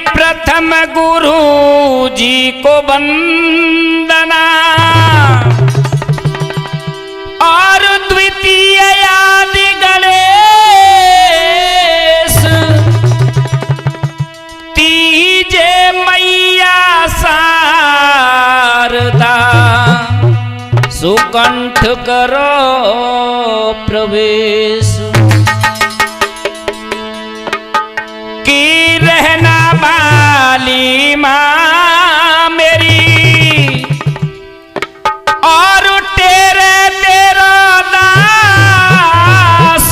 प्रथम गुरु जी को वंदना और द्वितीय आदि गणेश, तीजे मैया शारदा, सुकंठ करो प्रवेश। की रहना वाली माँ मेरी और तेरे तेरा दास,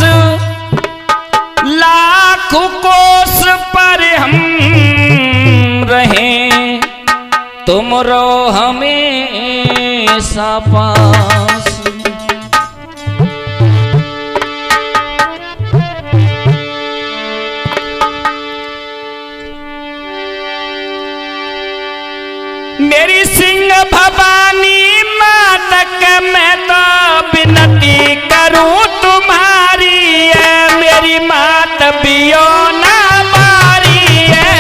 लाख कोस पर हम रहें, तुम रो हमेशा पास। मेरी सिंह भवानी मातक मैं तो विनती करूं तुम्हारी है, मेरी मात बियो ना मारी है।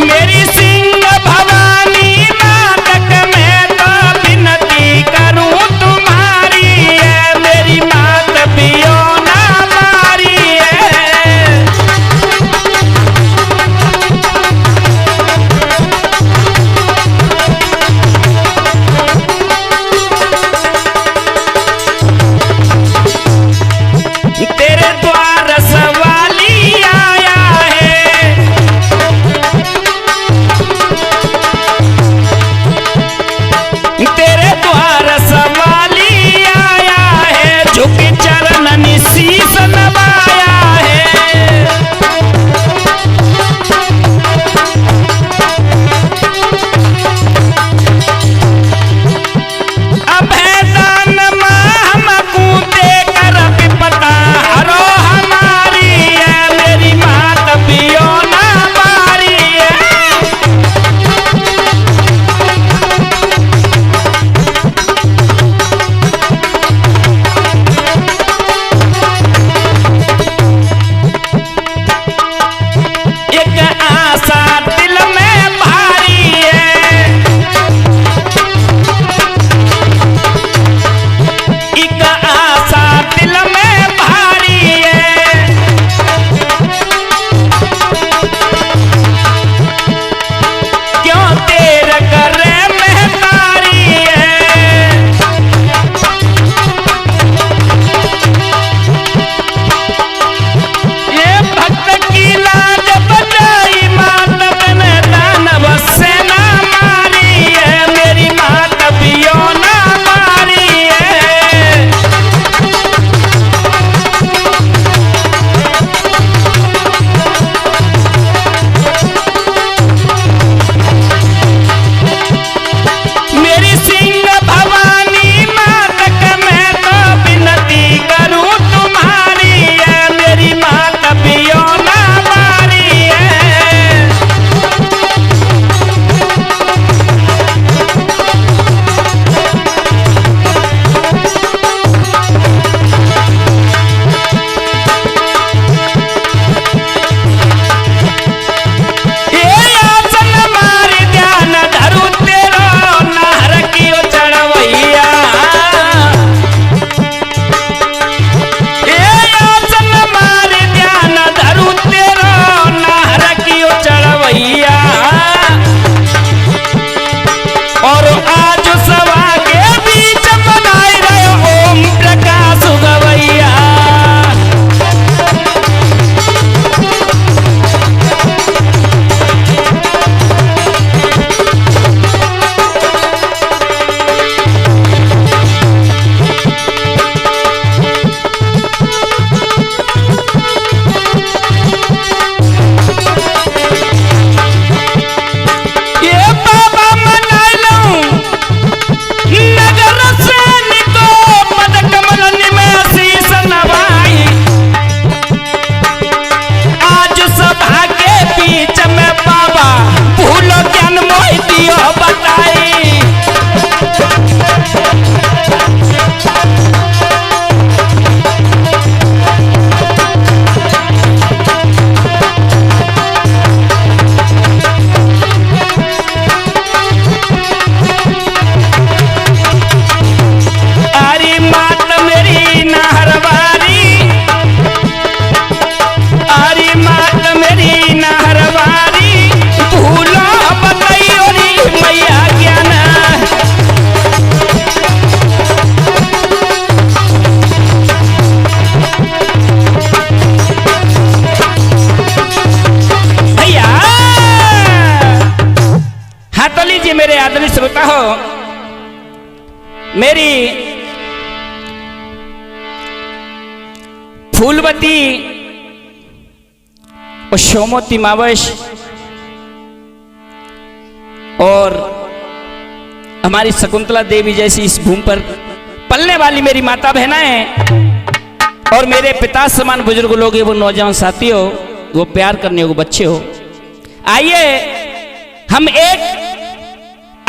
मेरी सिंह भवानी मातक मैं तो विनती करूं तुम्हारी है, मेरी मात बियो ना मारी है। मेरे आदरणीय श्रोता हो, मेरी फूलवती और सोमवती मावश और हमारी शकुंतला देवी जैसी इस भूमि पर पलने वाली मेरी माता बहनाएं और मेरे पिता समान बुजुर्ग लोग, वो नौजवान साथी हो, वो प्यार करने को बच्चे हो, आइए हम एक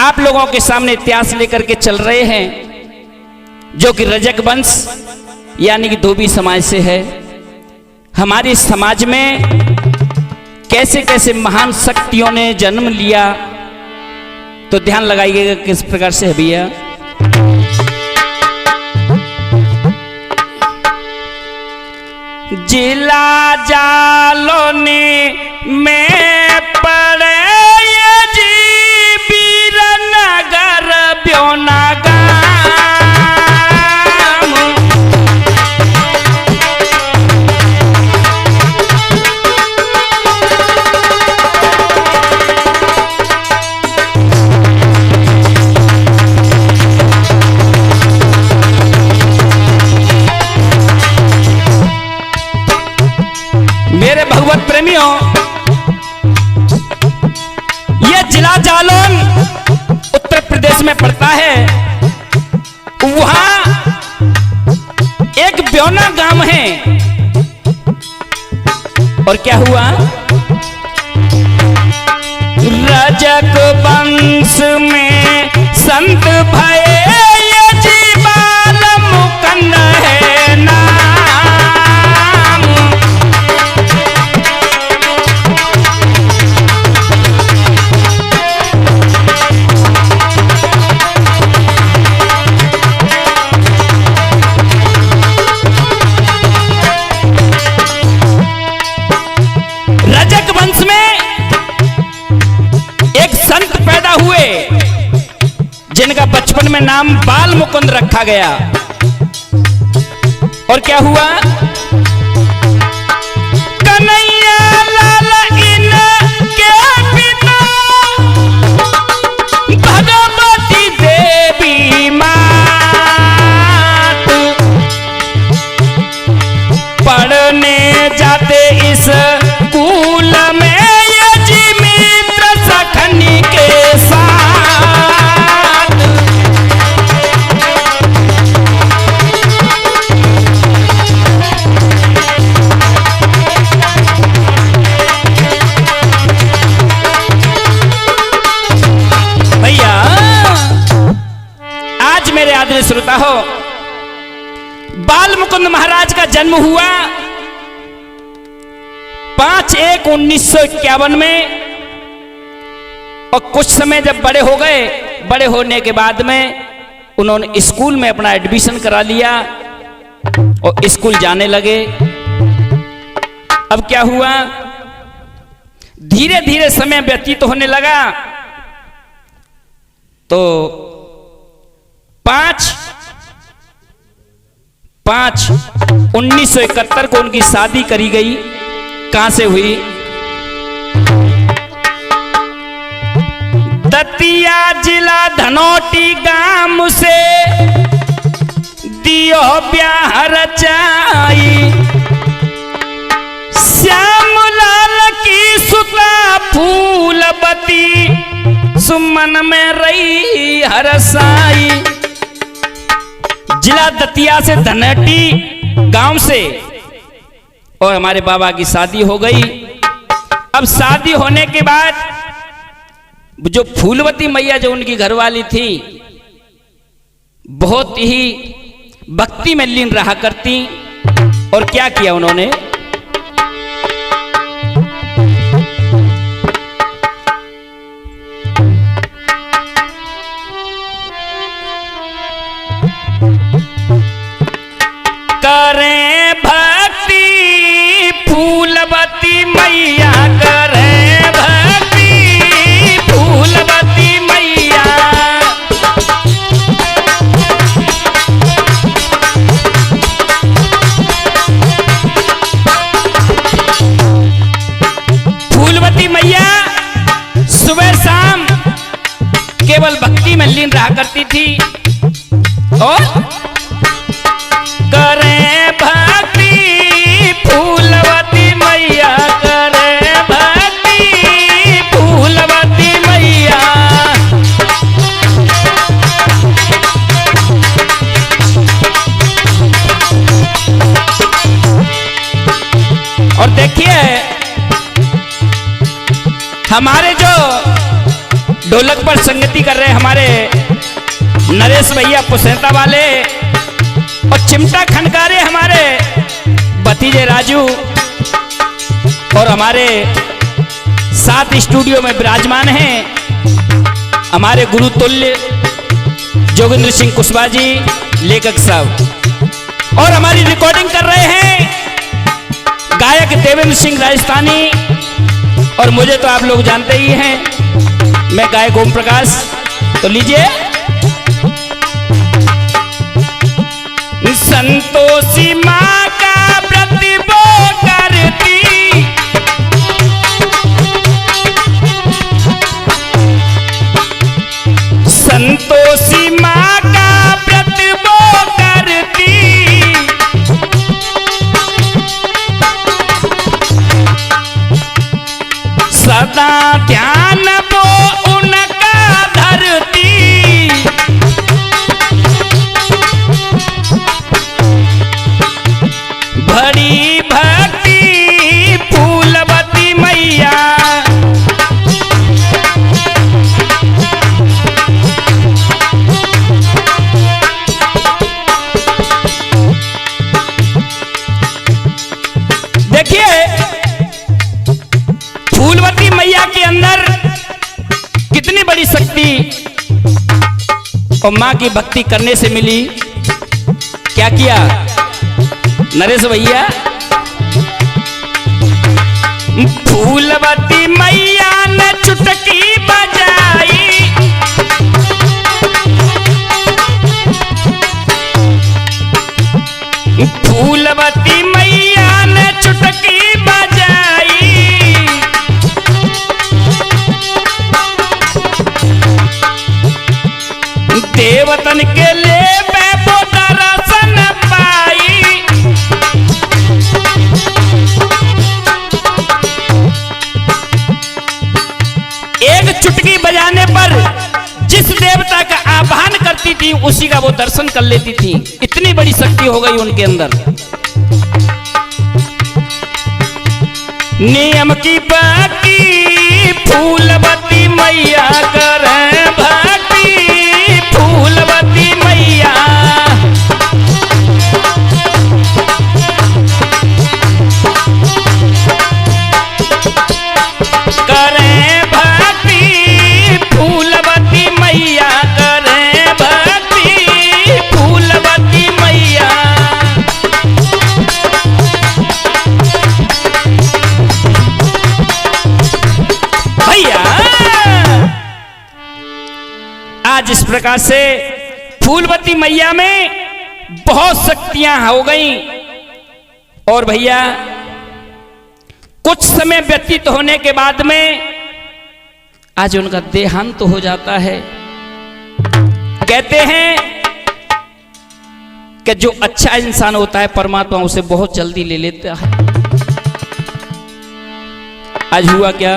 आप लोगों के सामने इतिहास लेकर के चल रहे हैं जो कि रजक वंश यानी कि धोबी समाज से है। हमारे समाज में कैसे कैसे महान शक्तियों ने जन्म लिया, तो ध्यान लगाइएगा किस प्रकार से है भैया। जिला जालोनी में पड़े ये जी वीरनगर ब्योनागाम। मेरे भगवत प्रेमियों, यह जिला जालौन उत्तर प्रदेश में पड़ता है। वहां एक ब्योना गांव है और क्या हुआ, रजक वंश में संत भये ये जीवाल मुकंद है नाम। जिनका बचपन में नाम बाल मुकुंद रखा गया, और क्या हुआ, कन्हैया लाल इनके पिता भगवती देवी मात पढ़ने जाते इस स्कूल में ये जी मित्र सखनी के साथ। मेरे आदरणीय श्रोता हो, बाल मुकुंद महाराज का जन्म हुआ 5/1/1951 में, और कुछ समय जब बड़े हो गए, बड़े होने के बाद में उन्होंने स्कूल में अपना एडमिशन करा लिया और स्कूल जाने लगे। अब क्या हुआ, धीरे धीरे समय व्यतीत होने लगा, तो 5/5/1971 को उनकी शादी करी गई। कहां से हुई, दतिया जिला धनौटी गांव से दियो ब्याह रचाई। श्यामलाल की सुता फूलवती सुमन में रही हरसाई। जिला दतिया से धनौटी गांव से और हमारे बाबा की शादी हो गई। अब शादी होने के बाद जो फूलवती मैया जो उनकी घरवाली थी, बहुत ही भक्ति में लीन रहा करती, और क्या किया उन्होंने, करें भक्ति फूलवती मैया, करें भक्ति फूलवती मैया। फूलवती मैया सुबह शाम भक्ति में लीन रहा करती थी और करे भक्ति फूलवती मैया, करे भक्ति फूलवती मैया। और देखिए हमारे जो ढोलक पर संगति कर रहे हमारे नरेश भैया पुसेता वाले और चिमटा खनकारे हमारे भतीजे राजू और हमारे साथ स्टूडियो में विराजमान हैं हमारे गुरु तुल्य जोगिंद्र सिंह कुशवाहा जी लेखक साहब, और हमारी रिकॉर्डिंग कर रहे हैं गायक देवेंद्र सिंह राजस्थानी, और मुझे तो आप लोग जानते ही हैं मैं गायक ओम प्रकाश। तो लीजिए संतोषी माँ का व्रत वो करती, संतोषी माँ का व्रत वो करती, सदा ध्यान वो उनका धरती, बड़ी भक्ति फूलवती मैया। देखिए फूलवती मैया के अंदर कितनी बड़ी शक्ति और मां की भक्ति करने से मिली। क्या किया नरेश भैया? फूलवती मैया ने चुटकी बजाई, फूलवती मैया ने चुटकी बजाई, देवतन के ले वो दर्शन पाई। एक चुटकी बजाने पर जिस देवता का आह्वान करती थी उसी का वो दर्शन कर लेती थी। इतनी बड़ी शक्ति हो गई उनके अंदर। नियम की भक्ति फूलवती मैया, करे भक्ति फूलवती मैया। करे भक्ति फूलवती मैया, करे भक्ति फूलवती मैया। भैया आज इस प्रकार से फूलवती मैया में बहुत शक्तियां हो गई। और भैया कुछ समय व्यतीत होने के बाद में आज उनका देहांत तो हो जाता है। कहते हैं कि जो अच्छा इंसान होता है परमात्मा उसे बहुत जल्दी ले लेता है। आज हुआ क्या?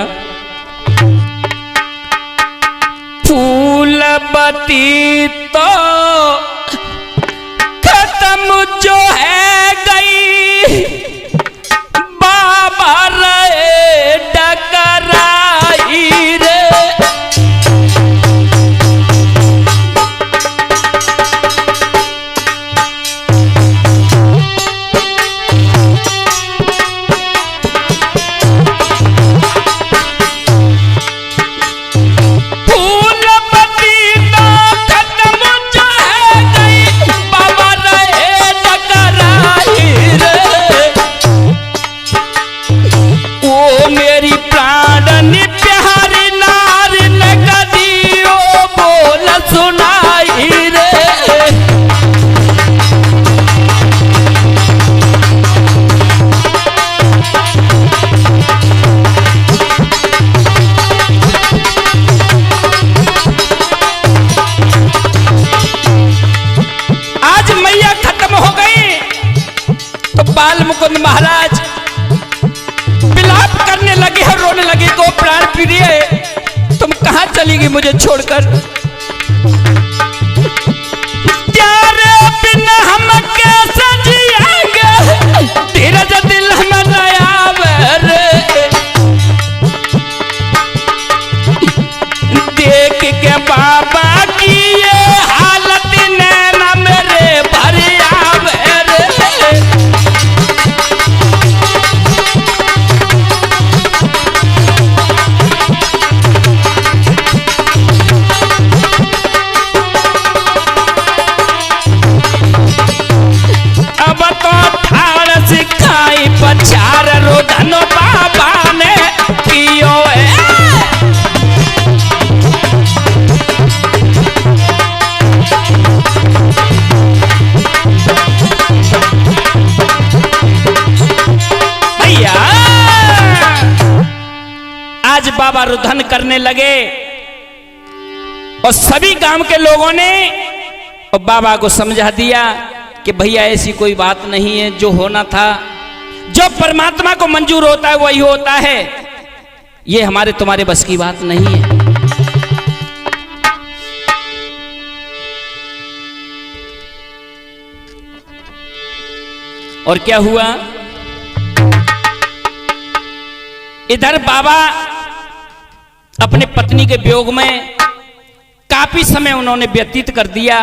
फूलवती तो खत्म जो है गई, बाबा रे डकराई रे। फूलवती तो खत्म जो है गई, बाबा रे डकराई। मुकुंद महाराज विलाप करने लगे और रोने लगे को प्राण प्रिय तुम कहां चली गई मुझे छोड़कर। तेरे बिना हम कैसे जिएंगे धीरज दिल में नया रे। देख के बाबा की ये हालत नैना मेरे भर आवे रे। अब तो ठाड़ सिखाई पचार रोदन बाबा ने कियो भैया। आज बाबा रुधन करने लगे और सभी गांव के लोगों ने और बाबा को समझा दिया कि भैया ऐसी कोई बात नहीं है, जो होना था, जो परमात्मा को मंजूर होता है वही होता है, ये हमारे तुम्हारे बस की बात नहीं है। और क्या हुआ, इधर बाबा अपने पत्नी के वियोग में काफी समय उन्होंने व्यतीत कर दिया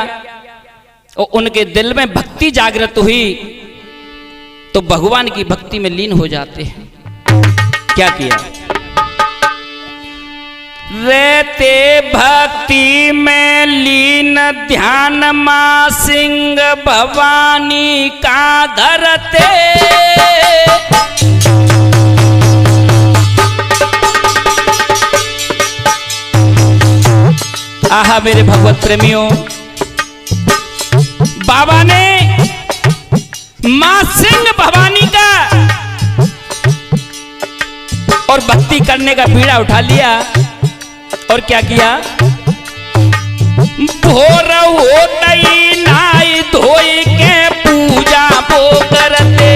और उनके दिल में भक्ति जागृत हुई तो भगवान की भक्ति में लीन हो जाते हैं। क्या किया, रहते भक्ति में लीन ध्यान मां सिंह भवानी का धरते। आहा मेरे भगवत प्रेमियों, बाबा ने मां सिंह भवानी का और भक्ति करने का बीड़ा उठा लिया और क्या किया, भोर होते ही नाई धोई के पूजा वो करते।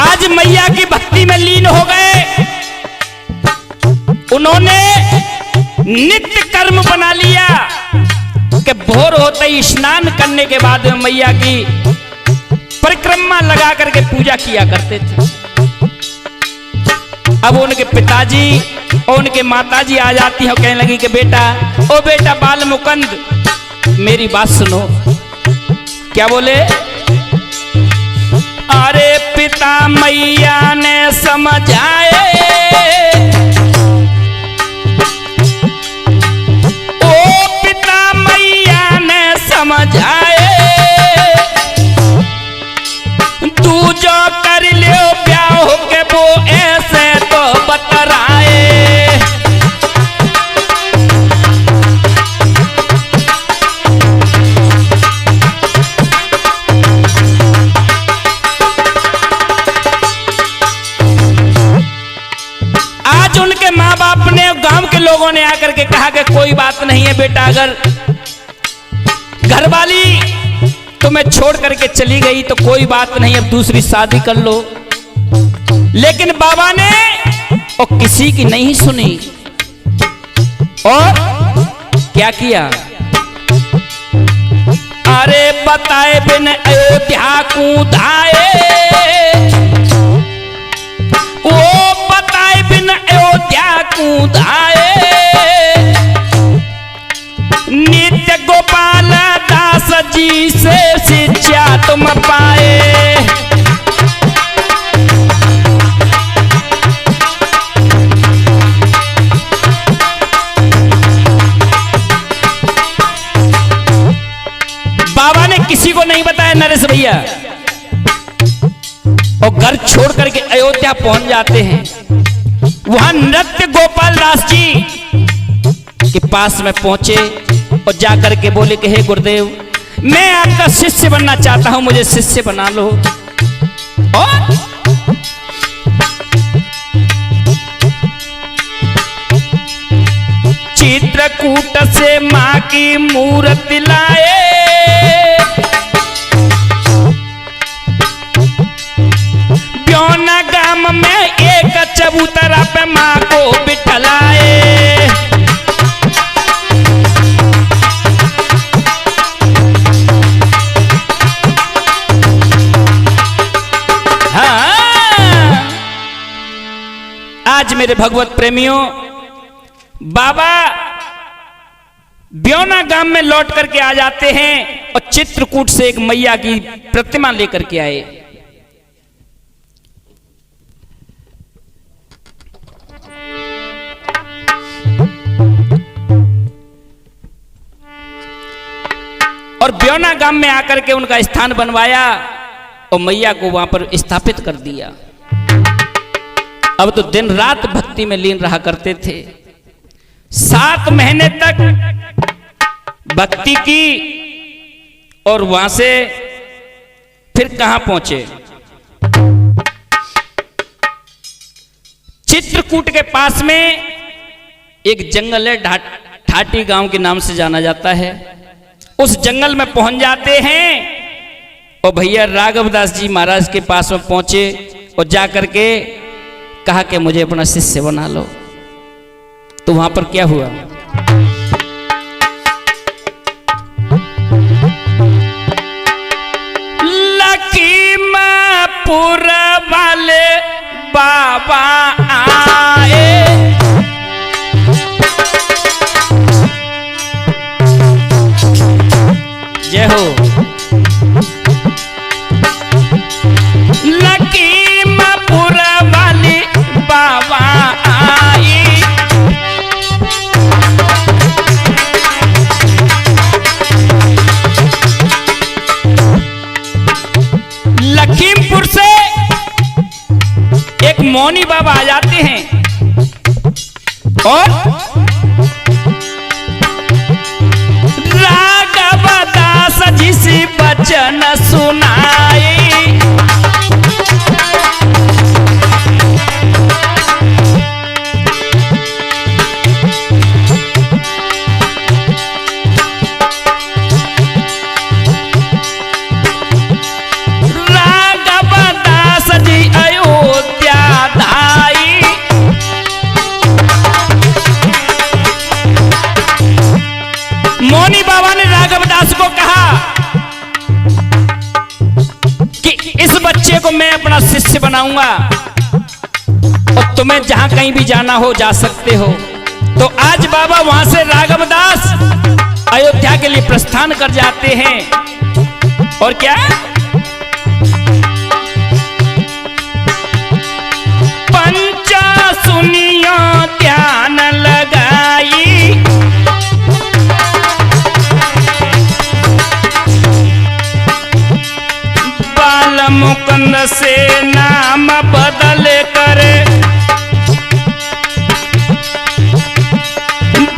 आज मैया की भक्ति में लीन हो गए, उन्होंने नित्य कर्म बना लिया कि भोर होते ही स्नान करने के बाद मैया की परिक्रमा लगा करके पूजा किया करते थे। अब उनके पिताजी और उनके माताजी आ जाती हैं और कहने लगी कि बेटा, ओ बेटा बाल मुकुंद मेरी बात सुनो। क्या बोले, अरे पिता मैया ने समझाए, ओ पिता मैया ने समझाए, तू जो कर ले ब्याह के वो ऐसे तो बतराए। उनके माँ बाप ने गांव के लोगों ने आकर के कहा कि कोई बात नहीं है बेटा, अगर घरवाली तुम्हें छोड़ करके चली गई तो कोई बात नहीं, अब दूसरी शादी कर लो। लेकिन बाबा ने और किसी की नहीं सुनी और क्या किया, अरे बताए बिन अयोध्या कूदाए, वो बताए बिन अयोध्या कूदाए, नित्य गोपाल दास जी से शिक्षा तुम पाए। बाबा ने किसी को नहीं बताया नरेश भैया, और घर छोड़ करके अयोध्या पहुंच जाते हैं। वहां नृत्य गोपाल दास जी के पास में पहुंचे और जाकर के बोले कि हे गुरुदेव, मैं आपका शिष्य बनना चाहता हूं, मुझे शिष्य बना लो। और चित्रकूट से माँ की मूर्ति लाए, ब्योना गांव में एक चबूतरा पे माँ को बिठलाए। आज मेरे भगवत प्रेमियों, बाबा ब्योना गांव में लौट करके आ जाते हैं और चित्रकूट से एक मैया की प्रतिमा लेकर के आए। और ब्योना गांव में आकर के उनका स्थान बनवाया और मैया को वहां पर स्थापित कर दिया। अब तो दिन रात भक्ति में लीन रहा करते थे। 7 महीने तक भक्ति की और वहां से फिर कहां पहुंचे? चित्रकूट के पास में एक जंगल है, ठाटी गांव के नाम से जाना जाता है। उस जंगल में पहुंच जाते हैं और भैया राघवदास जी महाराज के पास में पहुंचे और जाकर के कहा कि मुझे अपना शिष्य बना लो। तो वहां पर क्या हुआ? लखीमपुर वाले बाबा आए, जय हो। लखीमपुर वाले बाबा आई, लखीमपुर से एक मौनी बाबा आ जाते हैं और राघवदास जी से वचन सुनाए। मौनी बाबा ने राघवदास को कहा कि इस बच्चे को मैं अपना शिष्य बनाऊंगा और तुम्हें जहां कहीं भी जाना हो जा सकते हो। तो आज बाबा वहां से राघवदास अयोध्या के लिए प्रस्थान कर जाते हैं। और क्या? पंचा सुनियो ध्यान लगाई, मुकुंद से नाम बदल कर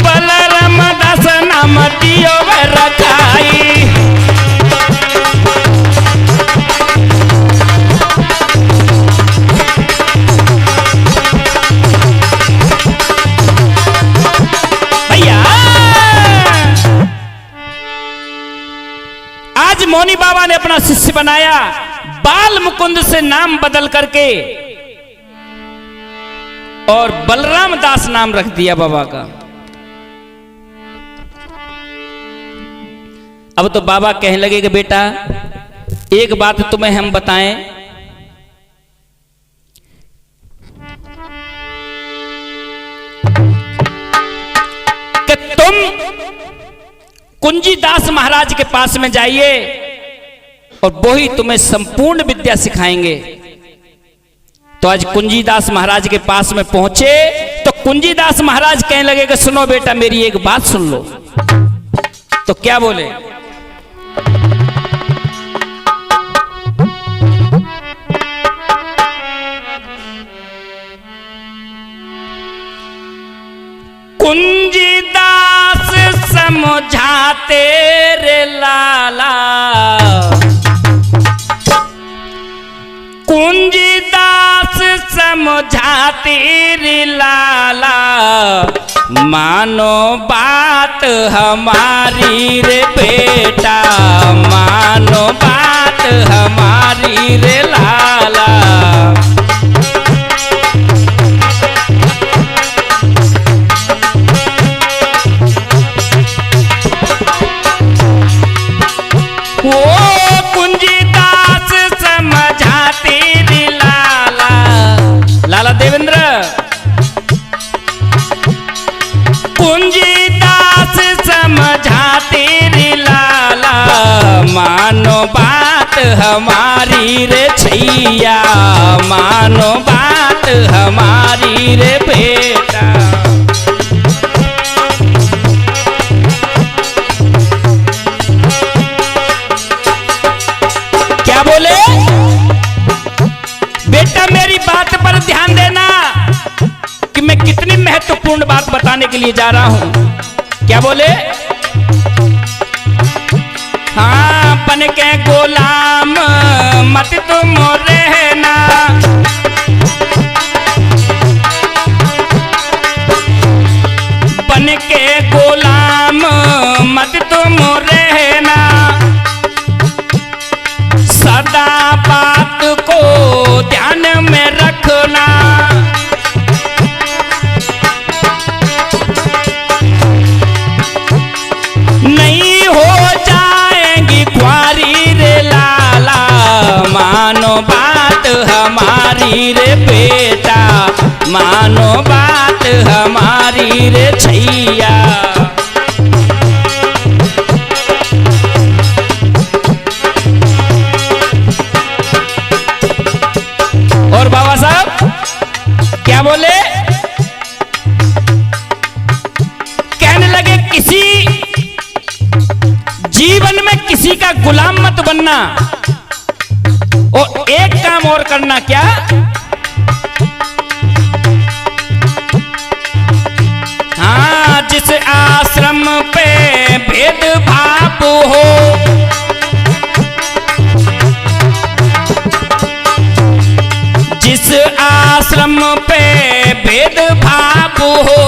बलराम दास नाम दियो रखाई। भैया आज मौनी बाबा ने अपना शिष्य बनाया, बाल मुकुंद से नाम बदल करके और बलराम दास नाम रख दिया बाबा का। अब तो बाबा कहने लगे कि बेटा एक बात तुम्हें हम बताएं, कि तुम कुंजीदास महाराज के पास में जाइए और वो ही तुम्हें संपूर्ण विद्या सिखाएंगे। तो आज कुंजीदास महाराज के पास में पहुंचे तो कुंजीदास महाराज कहने लगे कि सुनो बेटा मेरी एक बात सुन लो। तो क्या बोले? कुंजीदास समझाते रे लाला, कुंजीदास समझाते रे लाला, मानो बात हमारी रे बेटा, मानो बात हमारी रे लाला। वो कुंजीदास समझाती रे लाला, लाला देवेंद्र, कुंजीदास समझाते रे लाला, मानो बात हमारी रे छैया, मानो बात हमारी रे बेटा। क्या बोले? बेटा मेरी बात पर ध्यान देना कि मैं कितनी महत्वपूर्ण बात बताने के लिए जा रहा हूं। क्या बोले? हाँ, बन के गुलाम मत तुम रहना, बन के गुलाम मत तुम रहना, सदा बात को ध्यान में रखना। नहीं हो जाएंगी क्वारी रे लाला, मानो बात हमारी रे बेटा, मानो बात हमारी रे छैया। और बाबा साहब क्या बोले? कहने लगे किसी जीवन में किसी का गुलाम मत बनना, और एक काम और करना। क्या? हाँ, जिस आश्रम पे भेदभाव हो, जिस आश्रम पे भेदभाव हो,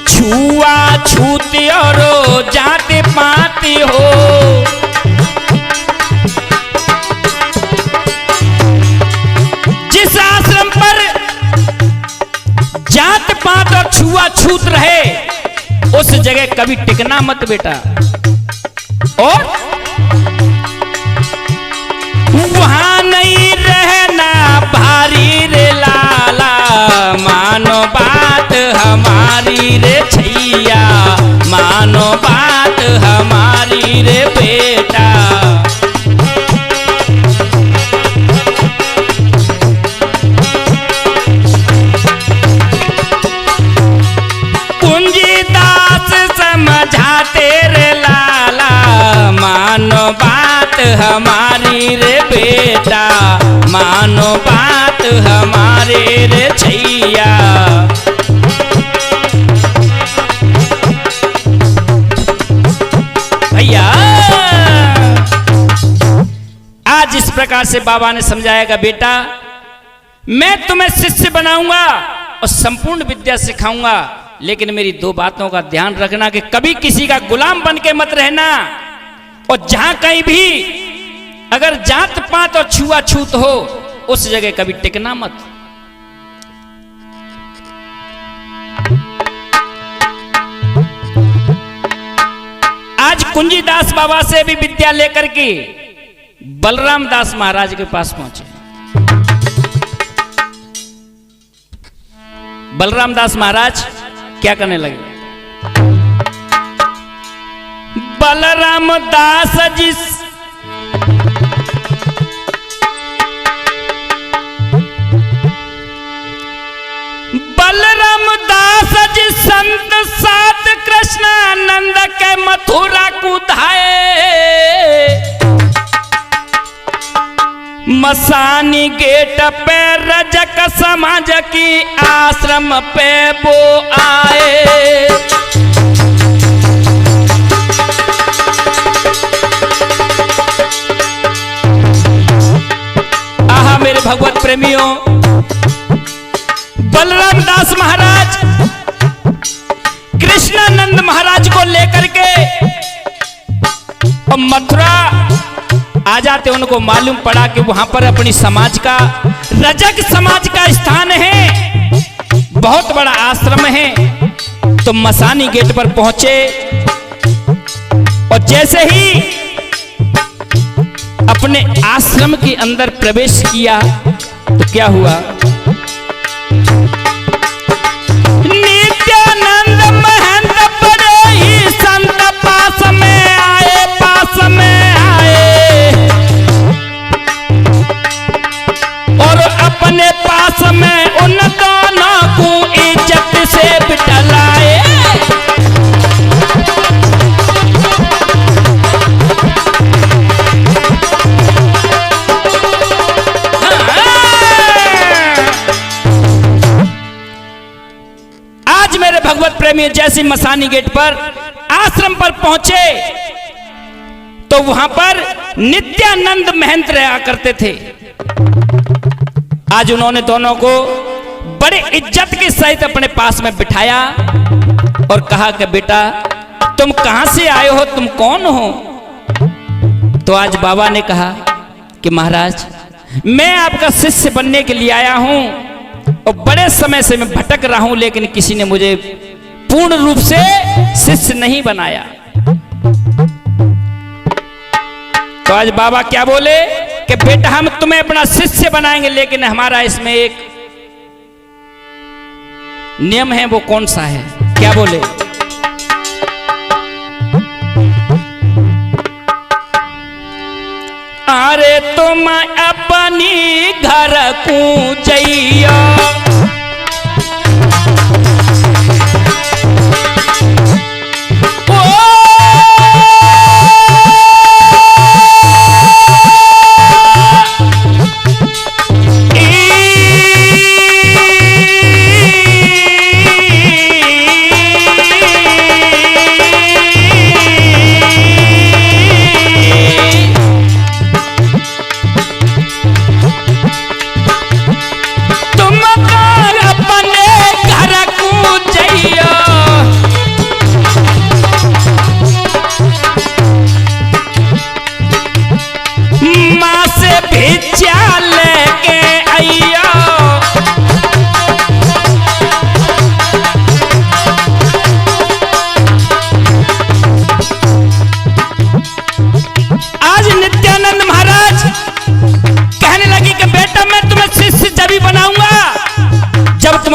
छुआ छूती और जाति पाती हो, जिस आश्रम पर जात पात और छुआ छूत रहे उस जगह कभी टिकना मत बेटा। और वहां नहीं रहना भारी रे लाला, मानो बात हमारी रे छैया, मानो बात हमारी रे बेटा। कुंजीदास समझाते रे लाला, मानो बात हमारी रे बेटा, मानो बात हमारे रे छैया। भैया आज इस प्रकार से बाबा ने समझाएगा, बेटा मैं तुम्हें शिष्य बनाऊंगा और संपूर्ण विद्या सिखाऊंगा, लेकिन मेरी दो बातों का ध्यान रखना कि कभी किसी का गुलाम बन के मत रहना, और जहां कहीं भी अगर जात पात और छुआछूत हो उस जगह कभी टिकना मत। आज कुंजीदास बाबा से भी विद्या लेकर के बलराम दास महाराज के पास पहुंचे। बलराम दास महाराज क्या करने लगे? बलराम दास जी बलराम दास जी संत सात कृष्णानंद के मथुरा कुधाए, मसानी गेट पे रजक समाज की आश्रम पे वो आए। आहा मेरे भगवत प्रेमियों, बलराम दास महाराज कृष्णानंद महाराज को लेकर के और मथुरा आ जाते। उनको मालूम पड़ा कि वहां पर अपनी समाज का, रजक समाज का स्थान है, बहुत बड़ा आश्रम है। तो मसानी गेट पर पहुंचे और जैसे ही अपने आश्रम के अंदर प्रवेश किया तो क्या हुआ, नित्यानंद महंत बड़े ही संत पास में आए, पास में आए और अपने पास में उन दोनों को इज्जत से बिठलाए। भगवत प्रेमी जैसे मसानी गेट पर आश्रम पर पहुंचे तो वहां पर नित्यानंद महंत रहा करते थे। आज उन्होंने दोनों को बड़े इज्जत के सहित अपने पास में बिठाया और कहा कि बेटा तुम कहां से आए हो, तुम कौन हो? तो आज बाबा ने कहा कि महाराज मैं आपका शिष्य बनने के लिए आया हूं और बड़े समय से मैं भटक रहा हूं, लेकिन किसी ने मुझे पूर्ण रूप से शिष्य नहीं बनाया। तो आज बाबा क्या बोले कि बेटा हम तुम्हें अपना शिष्य बनाएंगे, लेकिन हमारा इसमें एक नियम है। वो कौन सा है? क्या बोले? अरे तुम अपनी घर को जइया,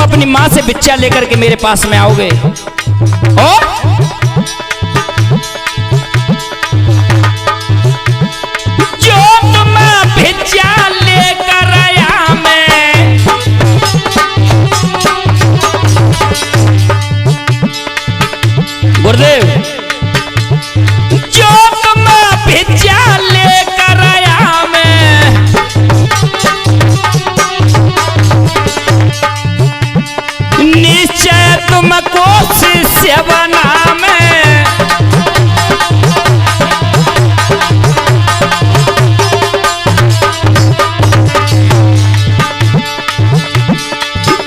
अपनी मां से भिक्षा लेकर के मेरे पास में आओगे। और जो तुम भिक्षा लेकर आया मैं, गुरुदेव जो तुम भिक्षा लेकर आया मैं, निश्चय तुमको शिष्य बना मैं।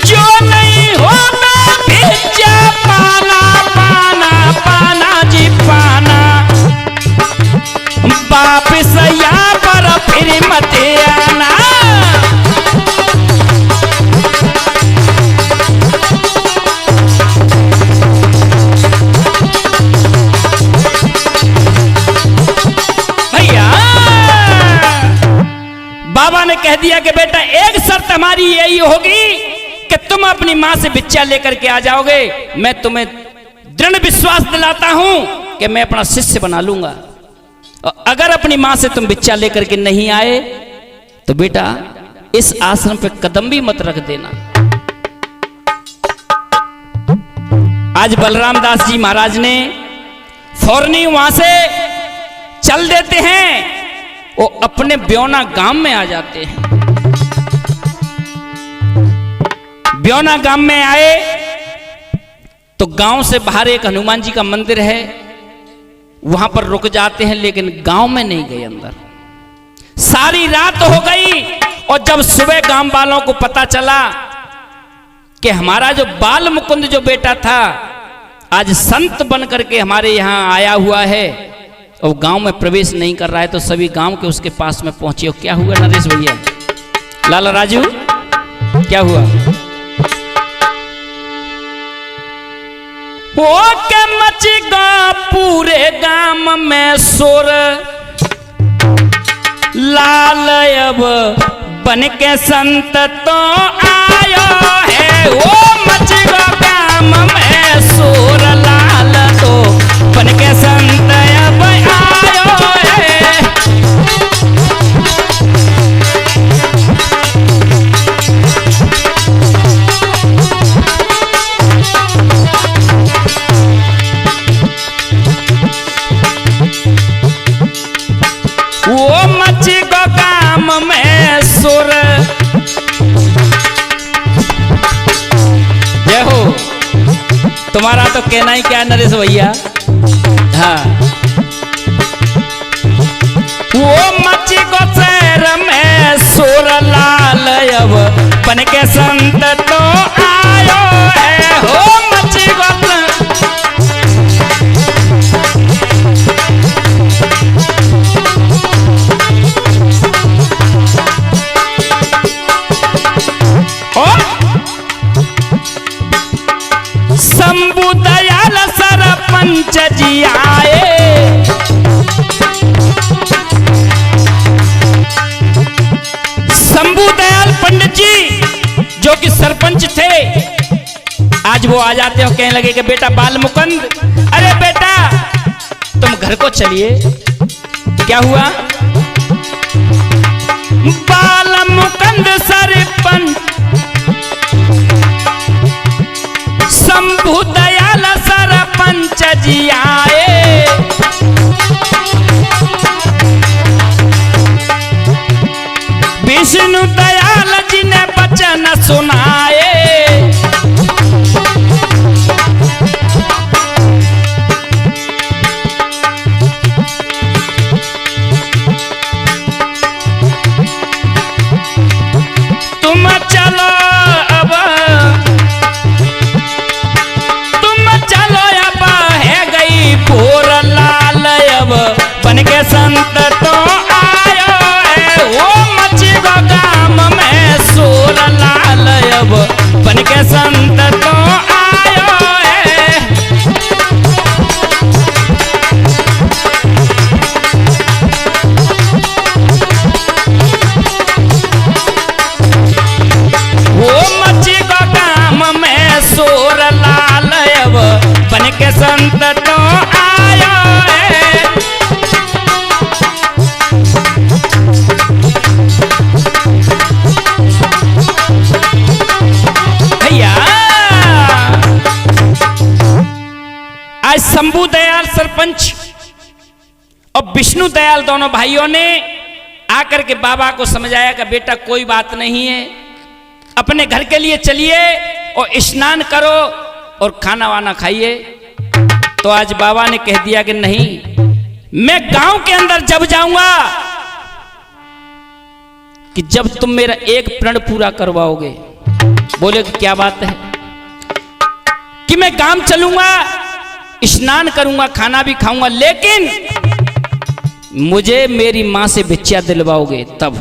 जो नहीं होना भिक्षा पाना, पाना पाना जी पाना, वापिस यहाँ पर फिर मत आना। बाबा ने कह दिया कि बेटा एक शर्त हमारी यही होगी कि तुम अपनी मां से भिक्षा लेकर के आ जाओगे, मैं तुम्हें दृढ़ विश्वास दिलाता हूं कि मैं अपना शिष्य बना लूंगा। और अगर अपनी मां से तुम भिक्षा लेकर के नहीं आए तो बेटा इस आश्रम पे कदम भी मत रख देना। आज बलराम दास जी महाराज ने फौरनी वहां से चल देते हैं, वो अपने ब्योना गांव में आ जाते हैं। ब्योना गांव में आए तो गांव से बाहर एक हनुमान जी का मंदिर है, वहां पर रुक जाते हैं, लेकिन गांव में नहीं गए अंदर। सारी रात हो गई, और जब सुबह गांव वालों को पता चला कि हमारा जो बाल मुकुंद जो बेटा था आज संत बन करके हमारे यहाँ आया हुआ है और गांव में प्रवेश नहीं कर रहा है, तो सभी गांव के उसके पास में पहुंचे। क्या हुआ नरेश भैया, लाला राजू, क्या हुआ? वो के मचेगा पूरे गांव में शोर, लाल अब बन के संत तो आयो है। वो मचेगा गांव में शोर, लाल तो बन के संत अब आयो है। वो मची को काम में सुर, जय हो। तुम्हारा तो कहना ही क्या नरेश भैया। हाँ, वो मची को शहर में सुर, लाल अब बन के संत तो आयो है। हो मची को शंभू दयाल सरपंच जी आए, शंभू दयाल पंडित जी जो कि सरपंच थे, आज वो आ जाते हो, कहने लगे कि बेटा बाल मुकुंद, अरे बेटा तुम घर को चलिए। क्या हुआ? बाल मुकुंद सरपंच शंभू दयाल सरपंच जी आए, विष्णु दयाल जी ने वचन सुनाए। तुम चलो अब, भोर, लाल अब बन के संत तो आयो है। वो मची को गाम में सोर, लाल अब बन के संत तो आयो है। वो मची को गाम में सोर, लाल अब बन के संत तो आयो है। भैया आज शंभू दयाल सरपंच और विष्णु दयाल दोनों भाइयों ने आकर के बाबा को समझाया कि बेटा कोई बात नहीं है, अपने घर के लिए चलिए और स्नान करो और खाना वाना खाइए। तो आज बाबा ने कह दिया कि नहीं, मैं गांव के अंदर जब जाऊंगा कि जब तुम मेरा एक प्रण पूरा करवाओगे। बोले कि क्या बात है? कि मैं गांव चलूंगा, स्नान करूंगा, खाना भी खाऊंगा, लेकिन मुझे मेरी मां से भिक्षा दिलवाओगे तब।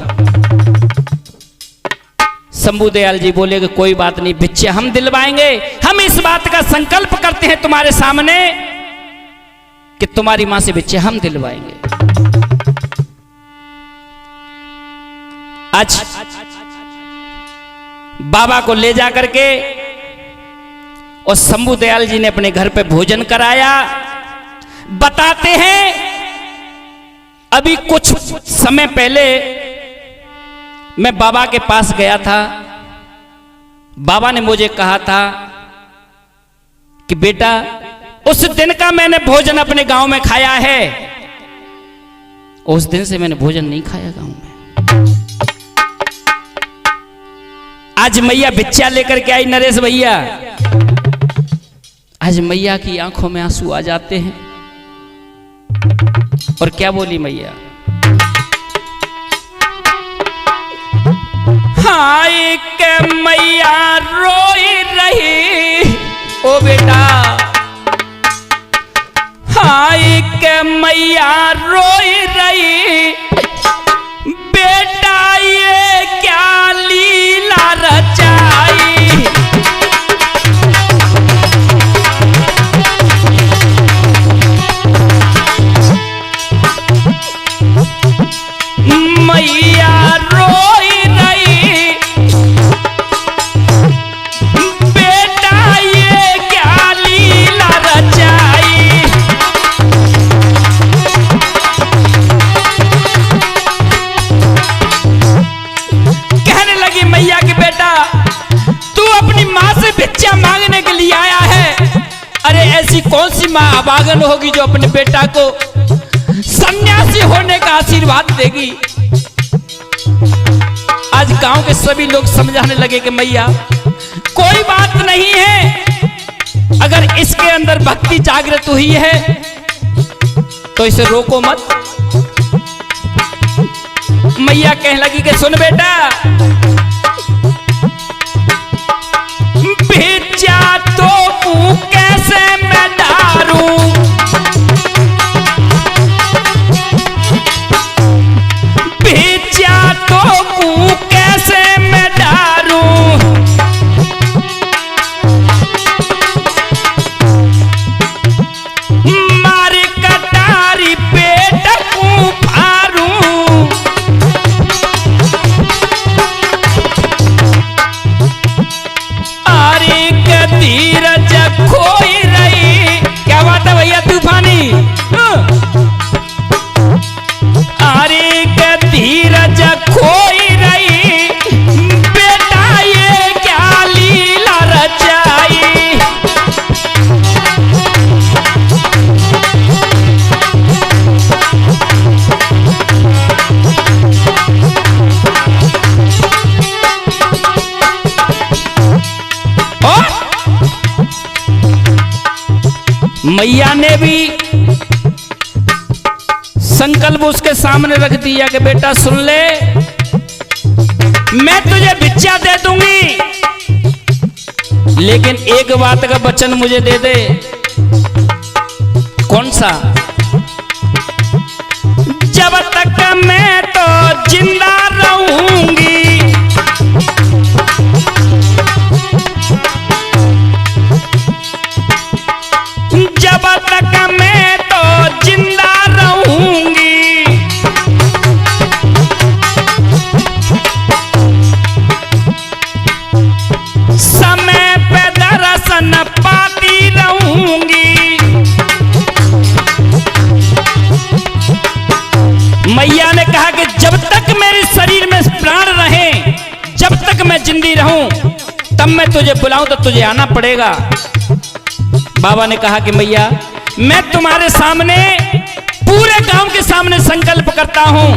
शंभू दयाल जी बोले कि कोई बात नहीं, भिक्षा हम दिलवाएंगे। हम इस बात का संकल्प करते हैं तुम्हारे सामने कि तुम्हारी मां से भिक्षा हम दिलवाएंगे। आज बाबा को ले जा करके और शंभू दयाल जी ने अपने घर पे भोजन कराया। बताते हैं अभी कुछ समय पहले मैं बाबा के पास गया था। बाबा ने मुझे कहा था कि बेटा उस दिन का मैंने भोजन अपने गांव में खाया है, उस दिन से मैंने भोजन नहीं खाया गांव में। आज मैया भिक्षा लेकर के आई नरेश भैया। आज मैया की आंखों में आंसू आ जाते हैं। और क्या बोली मैया? हाय के मैया रोई रही ओ बेटा, हाय के मैया रोई रही बेटा, ये क्या लीला रचाई। मैया रोई रही बेटा, ये क्या लीला रचाई। कहने लगी मैया के बेटा, तू अपनी माँ से भिक्षा मांगने के लिए आया है। अरे ऐसी कौन सी माँ अभागन होगी जो अपने बेटा को सन्यासी होने का आशीर्वाद देगी। आज गांव के सभी लोग समझाने लगे कि मैया कोई बात नहीं है, अगर इसके अंदर भक्ति जागृत हुई है तो इसे रोको मत। मैया कहने लगी कि सुन बेटा, भिक्षा तो कैसे मैं डारूं, भिक्षा तो कैसे मैं डारूं, मारे कटारी पेट को फारूं। अरे धीरज खोई रही, क्या बात है भैया तूफानी। अरे धीरज खोई रही बेटा, ये क्या लीला रचाई। मैया ने भी संकल्प उसके सामने रख दिया कि बेटा सुन ले, मैं तुझे भिक्षा दे दूंगी, लेकिन एक बात का वचन मुझे दे दे। कौन सा? जब तक मैं तो जिंदा रहूंगी, जब तक मैं तो जिंदा रहूंगी, समय पे दर्शन पाती रहूंगी। मैया ने कहा कि जब तक मेरे शरीर में प्राण रहे, जब तक मैं जिंदी रहूं, तब मैं तुझे बुलाऊं तो तुझे आना पड़ेगा। बाबा ने कहा कि मैया मैं तुम्हारे सामने, पूरे गांव के सामने संकल्प करता हूं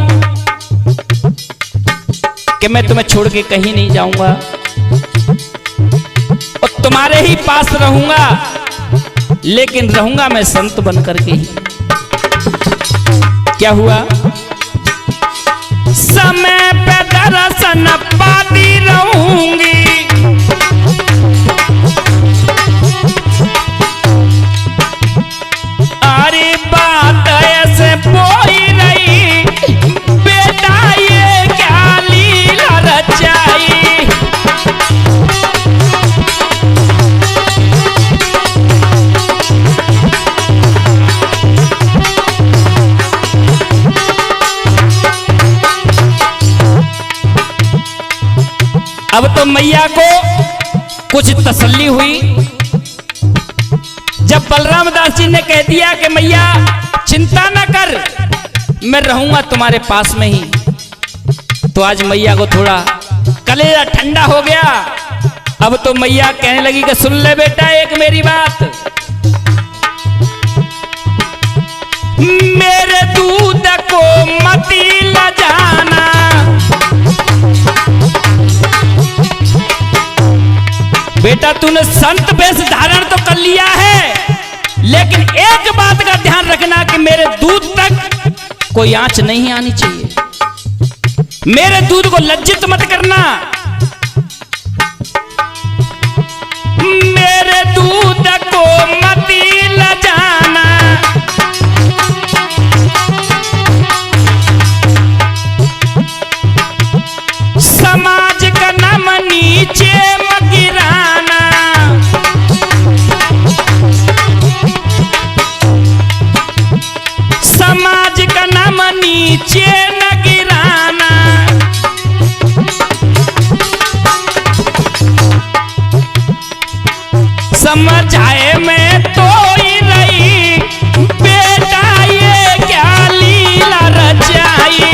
कि मैं तुम्हें छोड़ के कहीं नहीं जाऊंगा और तुम्हारे ही पास रहूंगा, लेकिन रहूंगा मैं संत बन करके ही। क्या हुआ? समय पे दर्शन पाती रहूंगी, अरे बात ऐसे बोई रही बेटा, ये क्या लीला रचाई। अब तो मैया को कुछ तसल्ली हुई जब बलराम दास जी ने कह दिया कि मैया चिंता ना कर, मैं रहूंगा तुम्हारे पास में ही। तो आज मैया को थोड़ा कलेजा ठंडा हो गया। अब तो मैया कहने लगी कि सुन ले बेटा एक मेरी बात, मेरे दूध को मती ल जाना, बेटा तूने संत वेश धारण तो कर लिया है, लेकिन एक बात का ध्यान रखना कि मेरे दूध तक कोई आंच नहीं आनी चाहिए, मेरे दूध को लज्जित मत करना। समझाए मैं तो ही रही, बेटा ये क्या लीला रचाई।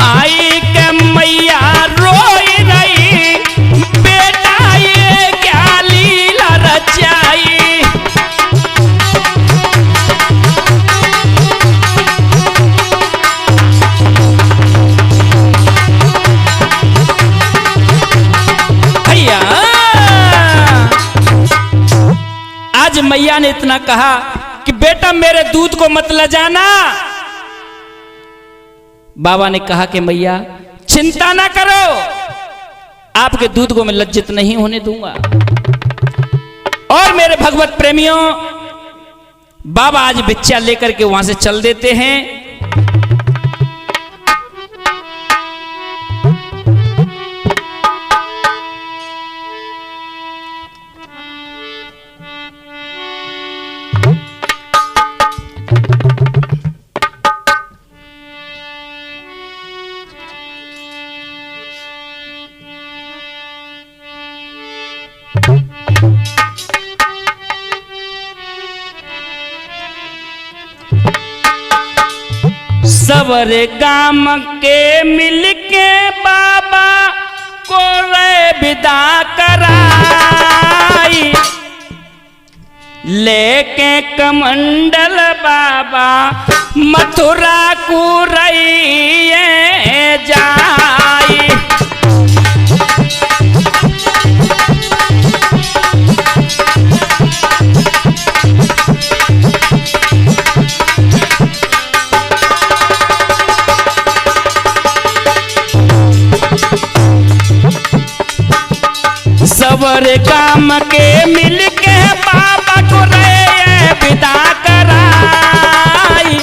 आई के मैया रोई रही, बेटा ये क्या लीला रचाई। भैया आज मैया ने इतना कहा कि बेटा मेरे दूध को मत ले जाना। बाबा ने कहा कि मैया चिंता ना करो, आपके दूध को मैं लज्जित नहीं होने दूंगा। और मेरे भगवत प्रेमियों, बाबा आज बिच्चा लेकर के वहां से चल देते हैं। सवरे गाम के मिलके बाबा को रे विदा कराई, लेके कमंडल बाबा मथुरा को रही जाई। सवर काम के मिलके बाबा को रे विदा कराई,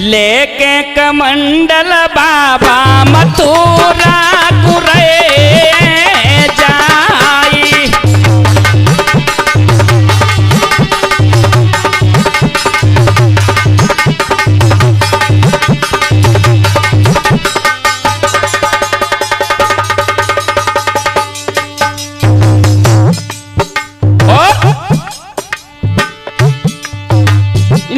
लेके कमंडल बाबा मथुरा को रे जाई।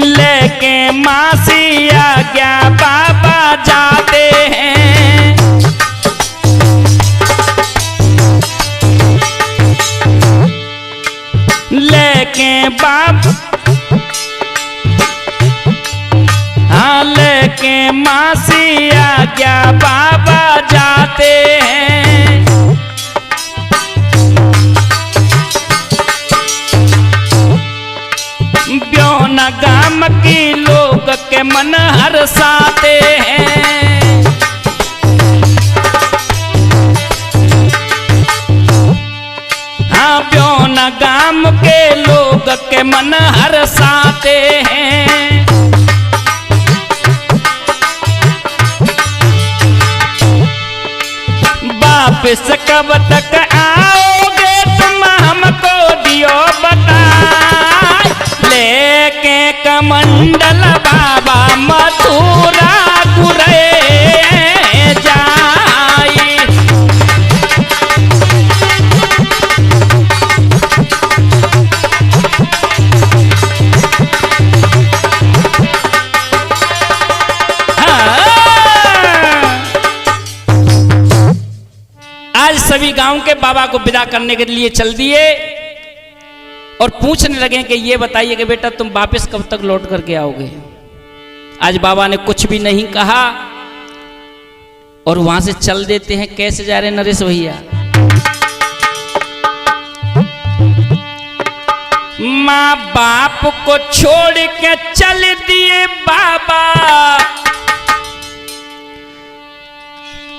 लेके मासी आज्ञा बाबा जाते हैं, लेके लेके मासी आज्ञा बाबा जाते हैं। ब्योना गाम की लोग के मन हर्षाते हैं, हाँ ब्योना गाम के लोग के मन हर्षाते हैं। वापिस कब तक आओगे तुम हमको दियो बता, लेके कमंडल बाबा मथुरा गुरे जाई। आज सभी गांव के बाबा को विदा करने के लिए चल दिए और पूछने लगे कि ये बताइए कि बेटा तुम वापस कब तक लौट करके आओगे। आज बाबा ने कुछ भी नहीं कहा और वहां से चल देते हैं। कैसे जा रहे नरेश भैया? माँ बाप को छोड़ के चल दिए बाबा,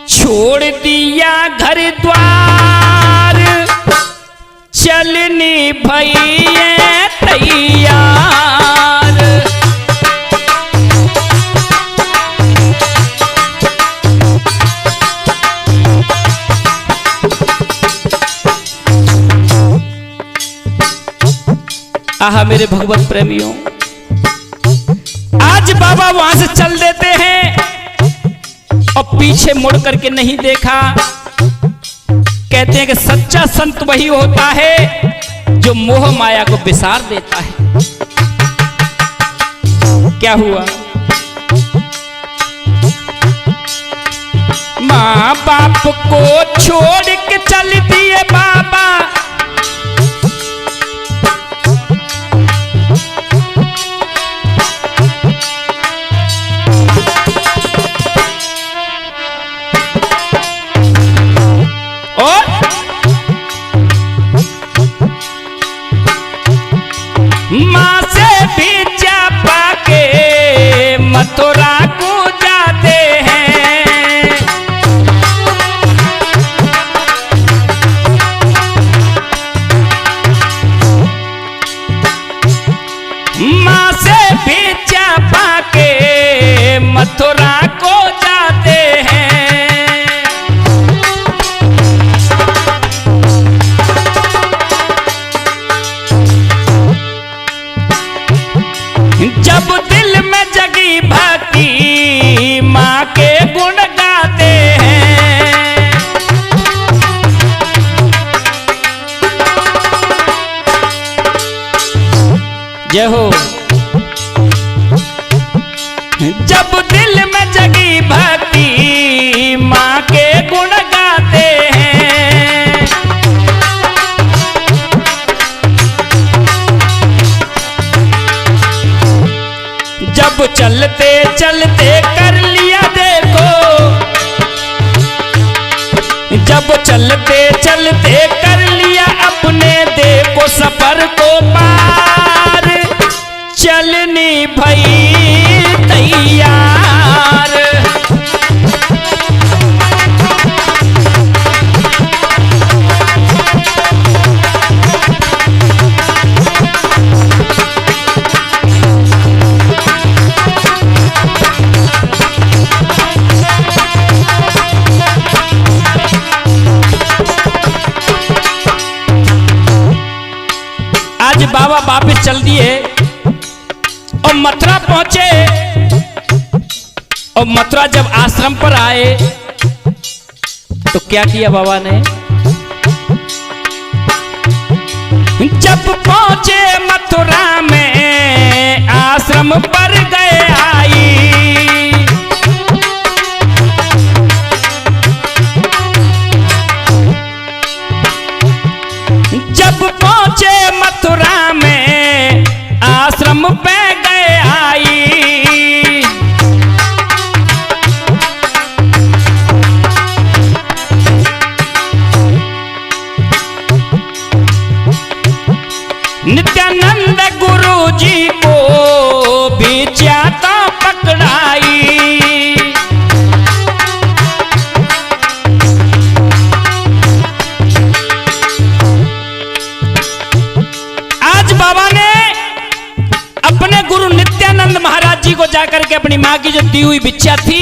छोड़ दिया घर द्वार, चलनी भैया तैयार। आहा मेरे भगवत प्रेमियों, आज बाबा वहां से चल देते हैं और पीछे मुड़ करके नहीं देखा। कहते हैं कि सच्चा संत वही होता है जो मोह माया को विसार देता है। क्या हुआ? माँ बाप को छोड़ के चल दिए बाबा, और माँ से भिक्षा पाके मथुरा को जाते हैं। माँ से भिक्षा पाके मथुरा को जाते हैं। जब दिल में जगी भक्ति माँ के गुण गाते हैं। जय हो। जब दिल में जगी भक्ति माँ के गुण गाते हैं। जब चलते चलते कर लिया देखो, जब चलते चलते कर लिया अपने देखो सफर को पार, चलनी भई तैयार। आज बाबा वापस चल दिए और मथुरा पहुंचे। और मथुरा जब आश्रम पर आए तो क्या किया बाबा ने? जब पहुंचे मथुरा में आश्रम पर गए आई। जब पहुंचे मथुरा में आश्रम पे गए आई। नित्यानंद गुरु जी को भिक्षा तो पकड़ाई। आज बाबा ने अपने गुरु नित्यानंद महाराज जी को जाकर के अपनी माँ की जो दी हुई भिक्षा थी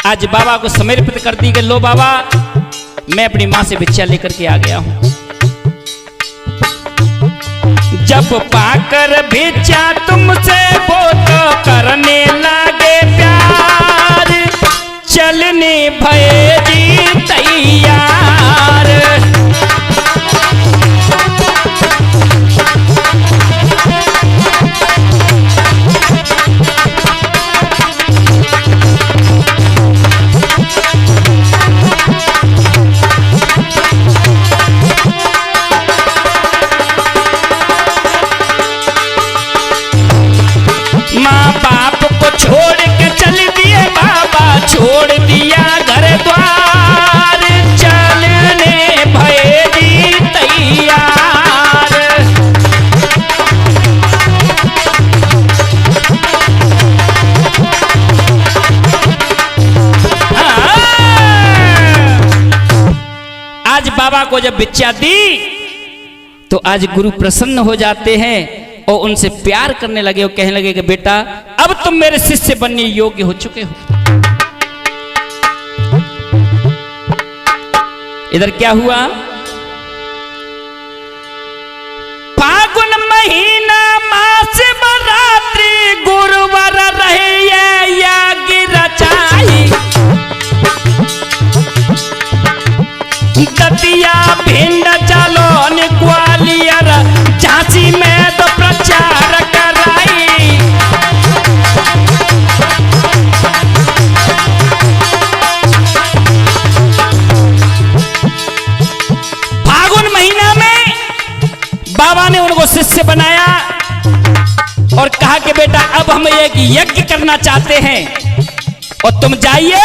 आज बाबा को समर्पित कर दी कि लो बाबा, मैं अपनी माँ से भिक्षा लेकर के आ गया हूं। जब पाकर भिक्षा तुमसे वो तो करने लगे प्यार, चलने भये जी तैयार। माँ बाप को छोड़ के चल दिए बाबा, छोड़ दिया घर द्वार, चलने भये जी तैयार। आज बाबा को जब भिक्षा दी तो आज गुरु प्रसन्न हो जाते हैं और उनसे प्यार करने लगे और कहने लगे कि बेटा अब तुम मेरे शिष्य बनने योग्य हो चुके हो। इधर क्या हुआ? फागुन महीने कहा कि बेटा अब हम एक यज्ञ करना चाहते हैं और तुम जाइए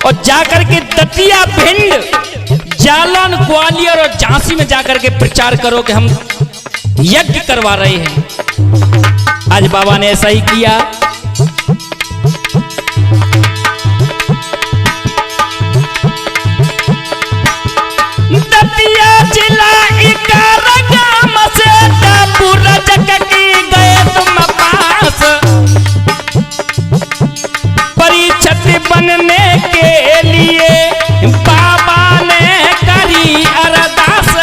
और जाकर के दतिया, भिंड, जालन, ग्वालियर और झांसी में जाकर के प्रचार करो कि हम यज्ञ करवा रहे हैं। आज बाबा ने ऐसा ही किया। दतिया जिला इकारागाम से डब्बू रजक की गए तुम पास, परीक्षित बनने के लिए बाबा ने करी अरदास।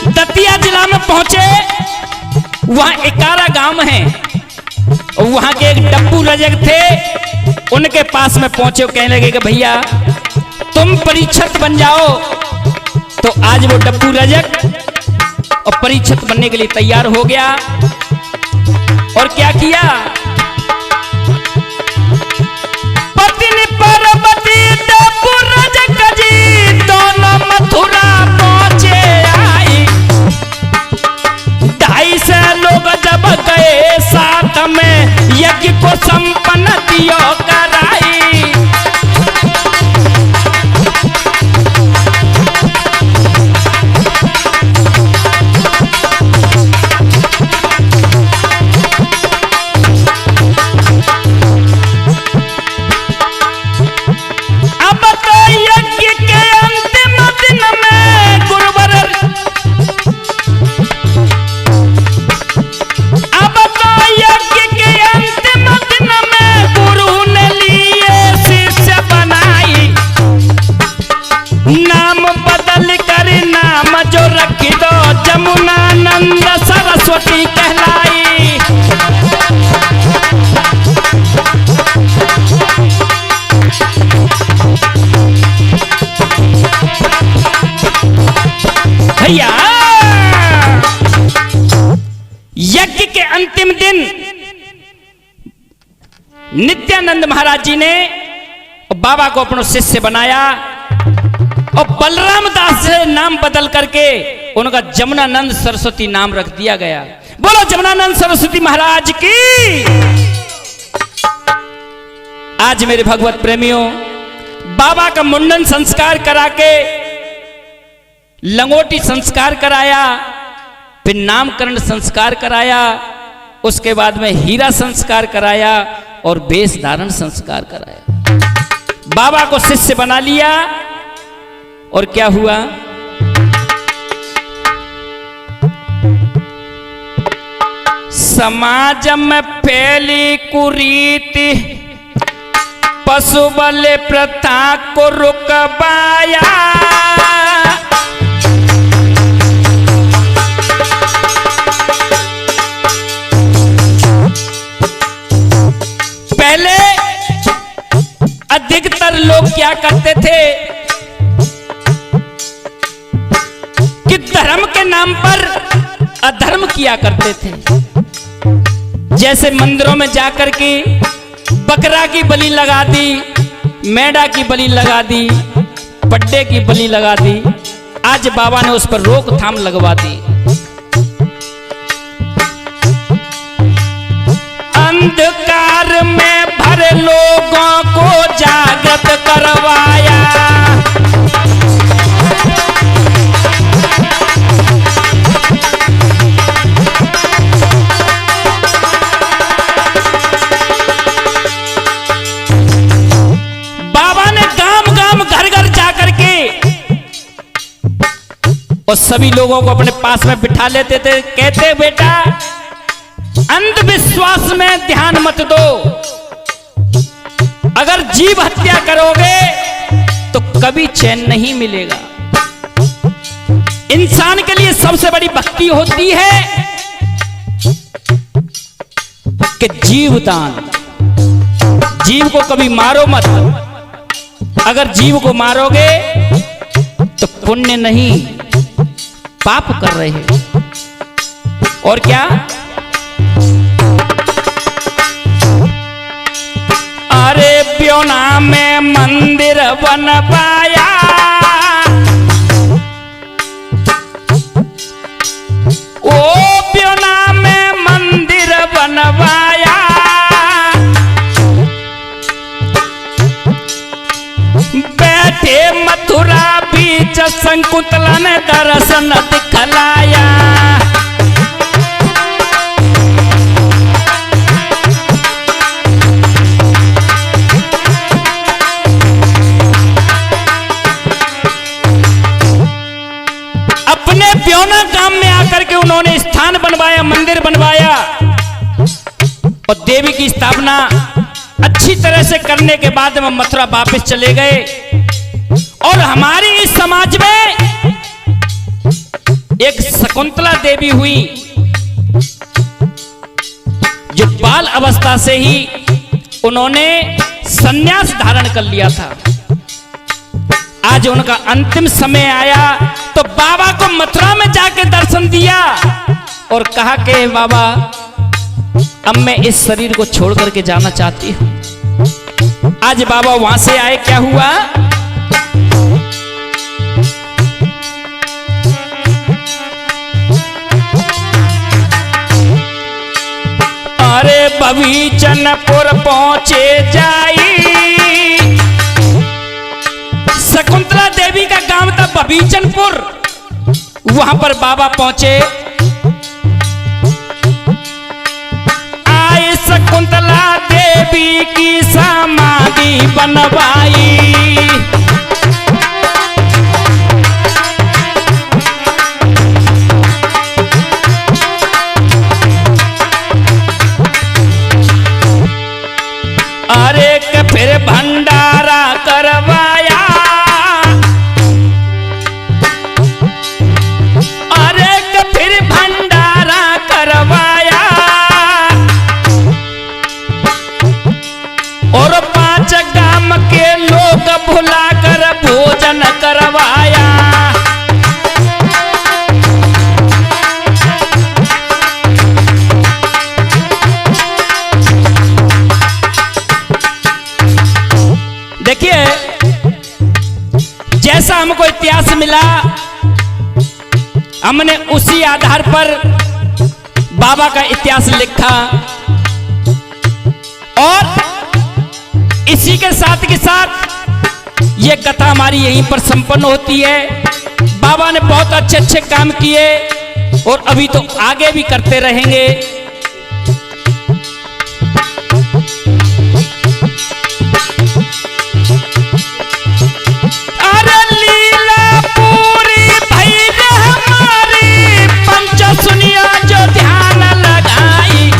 दतिया जिला में पहुंचे, वहां इकारा गांव है, वहां के एक डब्बू रजक थे, उनके पास में पहुंचे, कहने लगे कि भैया तुम परीक्षित बन जाओ। तो आज वो डब्बू रजक और परीक्षित बनने के लिए तैयार हो गया। और क्या किया, पत्नी पार्वती डब्बू रजक जी दोनों मथुरा पहुंचे आई। 250 लोग जब गए साथ में यज्ञ को संपन्न दियो कराई। अब तो यज्ञ के अंतिम दिन में गुरुवर, अब तो यज्ञ के अंतिम दिन में गुरु ने लिए शिष्य बनाई। नाम बदल कर नाम जो रख दो जमुनानंद सरस्वती कहलाई। भैया यज्ञ के अंतिम दिन नित्यानंद महाराज जी ने बाबा को अपना शिष्य बनाया और बलराम दास से नाम बदल करके उनका जमुनानंद सरस्वती नाम रख दिया गया। बोलो जमुनानंद सरस्वती महाराज की। आज मेरे भगवत प्रेमियों, बाबा का मुंडन संस्कार करा के, लंगोटी संस्कार कराया, फिर नामकरण संस्कार कराया, उसके बाद में हीरा संस्कार कराया और वेश धारण संस्कार कराया। बाबा को शिष्य बना लिया। और क्या हुआ, समाज में फैली कुरीति, पशु बल प्रथा को रुकवाया। पहले अधिकतर लोग क्या करते थे कि धर्म के नाम पर अधर्म किया करते थे। जैसे मंदिरों में जाकर के बकरा की बलि लगा दी, मेढ़ा की बलि लगा दी, पड्डे की बलि लगा दी। आज बाबा ने उस पर रोकथाम लगवा दी। अंधकार में भरे लोगों को जागृत करवाया। बाबा ने गांव गांव घर घर जाकर के और सभी लोगों को अपने पास में बिठा लेते थे। कहते बेटा अंधविश्वास में ध्यान मत दो, अगर जीव हत्या करोगे तो कभी चैन नहीं मिलेगा। इंसान के लिए सबसे बड़ी भक्ति होती है कि जीवदान। जीव को कभी मारो मत, अगर जीव को मारोगे तो पुण्य नहीं पाप कर रहे हैं। और क्या प्योना में मंदिर बनवाया, ओ प्योना में मंदिर बनवाया, बैठे मथुरा बीच शकुंतला ने दर्शन दिखलाया। अपने प्योना गांव में आकर के उन्होंने स्थान बनवाया, मंदिर बनवाया और देवी की स्थापना अच्छी तरह से करने के बाद में मथुरा वापस चले गए। और हमारी इस समाज में एक शकुंतला देवी हुई जो बाल अवस्था से ही उन्होंने संन्यास धारण कर लिया था। आज उनका अंतिम समय आया तो बाबा को मथुरा में जाके दर्शन दिया और कहा कि बाबा अब मैं इस शरीर को छोड़ करके जाना चाहती हूं। आज बाबा वहां से आए, क्या हुआ? अरे बबीचनपुर पहुंचे जाई, शकुंतला देवी का गांव था बबीचनपुर, वहां पर बाबा पहुंचे। आए शकुंतला देवी की समाधि बनवाई, अरे के फिर भंडारा करवाया, अरे के फिर भंडारा करवाया और 5 गांव के लोग बुलाकर भोजन करवाया। देखिए जैसा हमको इतिहास मिला हमने उसी आधार पर बाबा का इतिहास लिखा और इसी के साथ ये कथा हमारी यहीं पर संपन्न होती है। बाबा ने बहुत अच्छे अच्छे काम किए और अभी तो आगे भी करते रहेंगे। सुनिया जो ध्यान लगाई,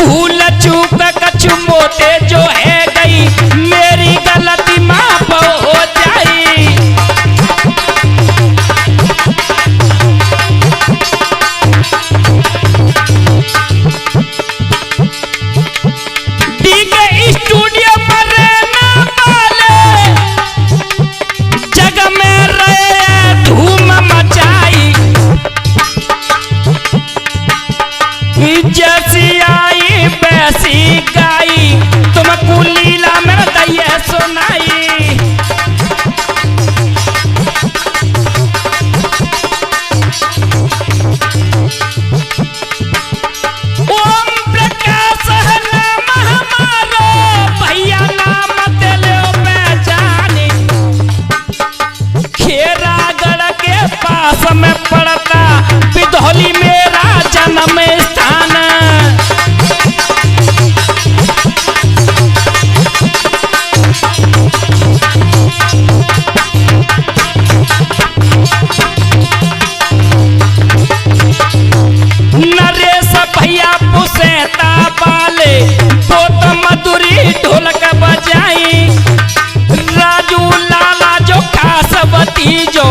भूल चूक कछु मोटे जो है गई, मेरी गलती माफ हो जाई। डीके स्टूडियो पर रहना वाले जग में रहे धूम मचाई, जैसी आई वैसी गाई, तुमको लीला में दैया सुनाई। ओम प्रकाश है नाम हमारो, भैया नाम दिलो पहचानी, खेरागढ़ के पास में पड़ता बिधौली मेरा जन्म स्थान। नरेश भैया पुसेता बाले तो मधुरी ढोलक बजाई, राजू लाला जो खासवती जो